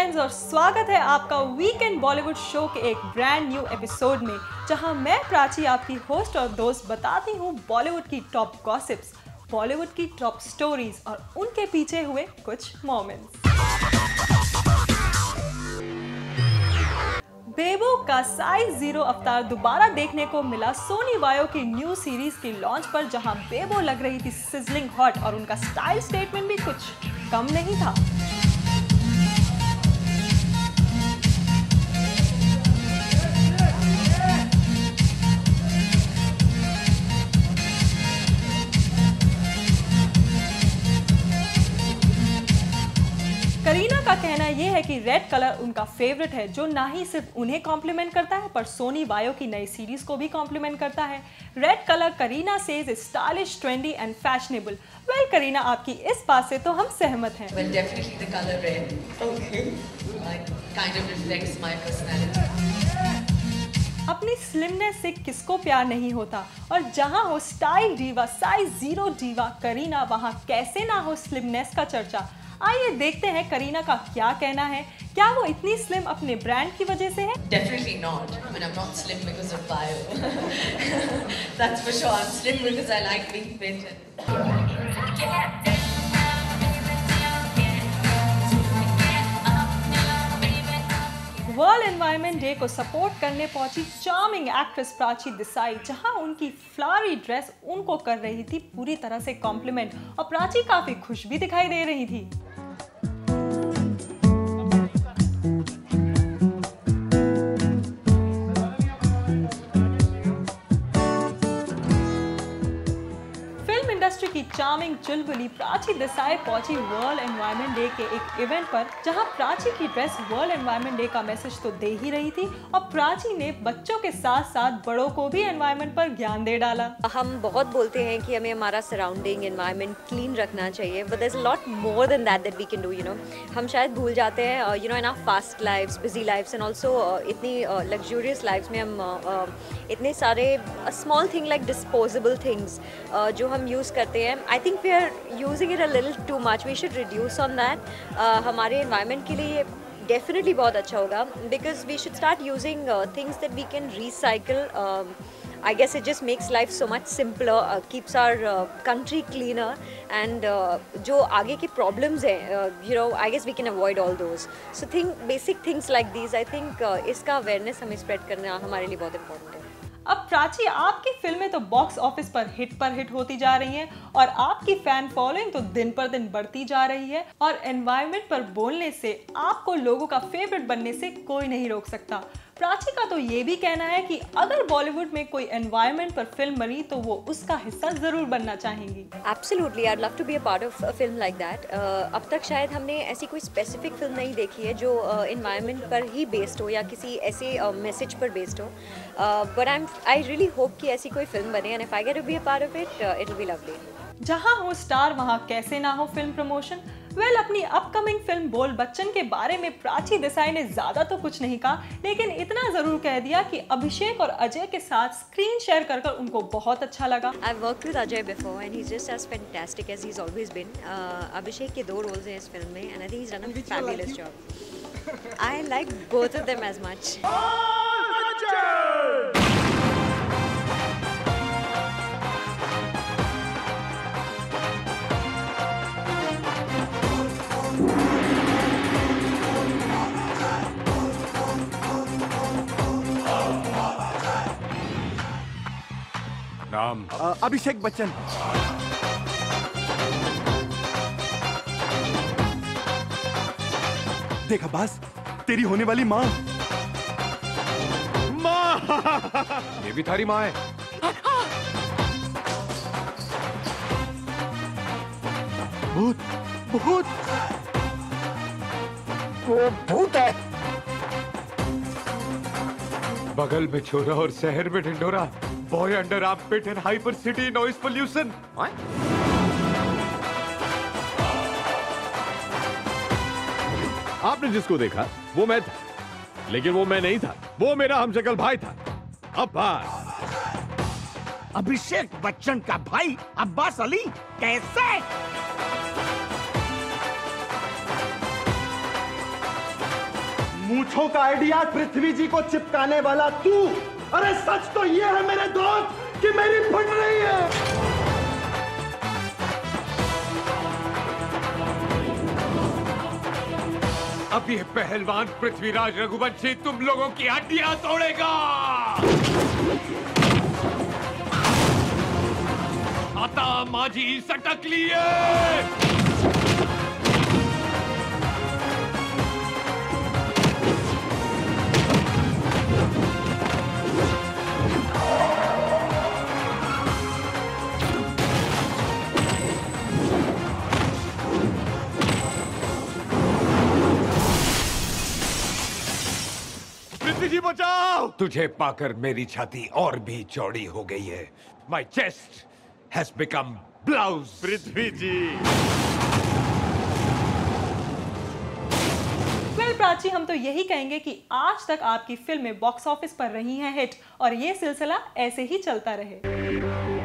Friends और स्वागत है आपका वीकेंड बॉलीवुड शो के एक ब्रांड न्यू एपिसोड में, जहां मैं प्राची आपकी होस्ट और दोस्त बताती हूं बॉलीवुड की टॉप गॉसिप्स, बॉलीवुड की टॉप स्टोरीज और उनके पीछे हुए कुछ मोमेंट्स। बेबो का साइज 0 अवतार दोबारा देखने को मिला सोनी वायो की न्यू सीरीज की लॉन्च पर, जहां बेबो लग रही थी सिजलिंग हॉट और उनका स्टाइल स्टेटमेंट भी कुछ कम नहीं था। करीना का कहना यह है कि रेड कलर उनका फेवरेट है, जो ना ही सिर्फ उन्हें कॉम्प्लीमेंट करता है पर सोनी वायो की नई सीरीज को भी कॉम्प्लीमेंट करता है। Red colour Kareena says is stylish, trendy and fashionable. Well Kareena, आपकी इस बात से तो हम सहमत हैं। Well, definitely the color red. Okay. Like, kind of reflects my personality. अपनी स्लिमनेस से किसको प्यार नहीं होता, और जहां हो style diva, size 0 diva Kareena, वहां कैसे ना हो स्लिमनेस का चर्चा। आइए देखते हैं करीना का क्या कहना है। क्या वो इतनी स्लिम अपने ब्रांड की वजह से है? Definitely not. I mean, I'm not slim because of bio. That's for sure. I'm slim because I like being fit. World environment day को सपोर्ट करने पहुंची चार्मिंग एक्ट्रेस प्राची देसाई, जहां उनकी फ्लावरी ड्रेस उनको कर रही थी पूरी तरह से कॉम्प्लीमेंट, और प्राची काफी खुश भी दिखाई दे रही थी। इंडस्ट्री की चार्मिंग चुलबुली प्राची देसाई पहुंची वर्ल्ड एनवायरनमेंट डे के एक इवेंट पर, जहां प्राची की ड्रेस वर्ल्ड एनवायरनमेंट डे का मैसेज तो दे ही रही थी, और प्राची ने बच्चों के साथ साथ बड़ों को भी एनवायरनमेंट पर ज्ञान दे डाला। हम बहुत बोलते हैं कि हमें हमारा सराउंडिंग एनवायरनमेंट क्लीन रखना चाहिए, but there is a lot more than that we can do, you know. हम शायद भूल जाते हैं, you know, in our fast lives, busy lives and also इतनी लग्जूरियस लाइव्स में हम इतने सारे small thing like disposable things जो हम यूज़ करते हैं, I think we are using it a little too much. We should reduce on that. हमारे एनवायरनमेंट के लिए डेफिनेटली बहुत अच्छा होगा, because we should start using things that we can recycle. I guess it just makes life so much simpler, keeps our country cleaner, and जो आगे के problems हैं, you know, I guess we can avoid all those. So basic things like these, I think इसका awareness हमें spread करना हमारे लिए बहुत important है। अब प्राची, आपकी फिल्में तो बॉक्स ऑफिस पर हिट होती जा रही हैं, और आपकी फैन फॉलोइंग तो दिन पर दिन बढ़ती जा रही है, और एनवायरनमेंट पर बोलने से, आपको लोगों का फेवरेट बनने से कोई नहीं रोक सकता। प्राची का तो ये भी कहना है कि अगर बॉलीवुड में कोई एनवायरनमेंट पर फिल्म बनी तो वो उसका हिस्सा जरूर बनना चाहेंगी। Absolutely, I'd love to be a part of a film like that. अब तक शायद हमने ऐसी कोई स्पेसिफिक फिल्म नहीं देखी है जो एनवायरनमेंट पर ही बेस्ड हो या किसी ऐसे मैसेज पर बेस्ड हो, बट आई रियली होप कि ऐसी कोई फिल्म बने, and if I get to be a part of it, it will be lovely. जहां हो स्टार वहां कैसे ना हो फिल्म प्रमोशन। वेल, अपनी अपकमिंग फिल्म बोल बच्चन के बारे में प्राची देसाई ने ज्यादा तो कुछ नहीं कहा, लेकिन इतना जरूर कह दिया कि अभिषेक और अजय के साथ स्क्रीन शेयर कर उनको बहुत अच्छा लगा। I've worked with Ajay before and he's just as fantastic as he's always been. अभिषेक के 2 रोल्स हैं इस फिल्म में, and I think he's done a fabulous job. I like both of them as much. नाम अभिषेक बच्चन। देख अब्बास, तेरी होने वाली माँ। ये भी थारी माँ है? भूत, भूत, वो भूत है। बगल में छोरा और शहर में ढिंढोरा, boy under armpit and hyper city noise pollution. आपने जिसको देखा वो मैं था, लेकिन वो मैं नहीं था, वो मेरा हमशक्ल भाई था, अब्बास। अभिषेक बच्चन का भाई अब्बास अली कैसे? मूंछों का आइडिया पृथ्वी जी को चिपकाने वाला तू। अरे सच तो ये है मेरे दोस्त कि मेरी फट रही है। अब ये पहलवान पृथ्वीराज रघुवंशी तुम लोगों की हड्डियां तोड़ेगा। आता माझी सटक लिए। जी बचाओ। तुझे पाकर मेरी छाती और भी चौड़ी हो गई है। My chest has become blouse। Prithvi ji. Well Prachi, हम तो यही कहेंगे कि आज तक आपकी फिल्में बॉक्स ऑफिस पर रही हैं हिट और ये सिलसिला ऐसे ही चलता रहे।